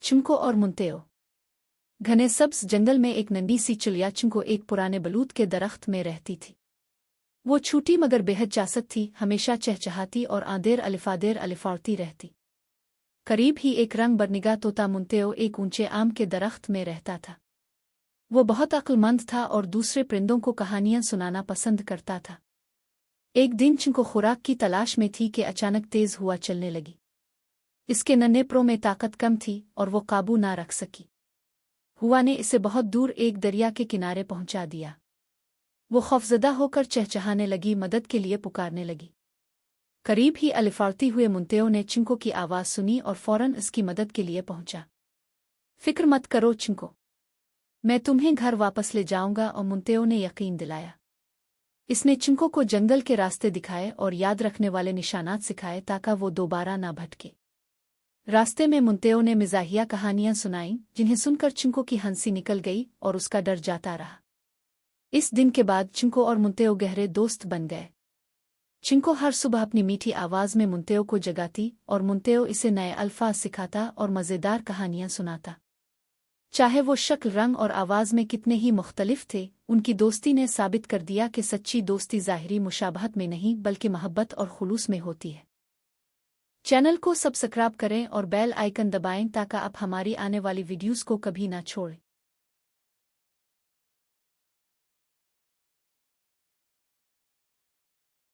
चिंको और मुंतेओ। घने सब्ज जंगल में एक नंदी सी चिड़िया चिंको एक पुराने बलूत के दरख्त में रहती थी। वो छोटी मगर बेहद चासक थी, हमेशा चहचहाती और आदेर अलिफाड़ती रहती। करीब ही एक रंग बरनिगाह तोता मुंतेओ एक ऊंचे आम के दरख्त में रहता था। वो बहुत अक्लमंद था और दूसरे परिंदों को कहानियां सुनाना पसंद करता था। एक दिन चिंको खुराक की तलाश में थी कि अचानक तेज हुआ चलने लगी। इसके नन्हे प्रों में ताकत कम थी और वो काबू ना रख सकी। हुआ ने इसे बहुत दूर एक दरिया के किनारे पहुंचा दिया। वो खौफजदा होकर चहचहाने लगी, मदद के लिए पुकारने लगी। करीब ही अलिफाड़ती हुए मुंतेओ ने चिंको की आवाज़ सुनी और फौरन इसकी मदद के लिए पहुंचा। फिक्र मत करो चिंको, मैं तुम्हें घर वापस ले जाऊंगा, और मुंतेओ ने यकीन दिलाया। इसने चिंको को जंगल के रास्ते दिखाए और याद रखने वाले निशानात सिखाए ताकि वो दोबारा ना भटके। रास्ते में मुंतेओ ने मिजाहिया कहानियां सुनाईं, जिन्हें सुनकर चिंको की हंसी निकल गई और उसका डर जाता रहा। इस दिन के बाद चिंको और मुंतेओ गहरे दोस्त बन गए। चिंको हर सुबह अपनी मीठी आवाज़ में मुंतेओ को जगाती और मुंतेओ इसे नए अल्फाज सिखाता और मज़ेदार कहानियां सुनाता। चाहे वो शक्ल, रंग और आवाज़ में कितने ही मुख्तलिफ थे, उनकी दोस्ती ने साबित कर दिया कि सच्ची दोस्ती ज़ाहिरी मुशाबहत में नहीं बल्कि मोहब्बत और खुलूस में होती है। चैनल को सब्सक्राइब करें और बेल आइकन दबाएं ताकि आप हमारी आने वाली वीडियोस को कभी ना छोड़ें।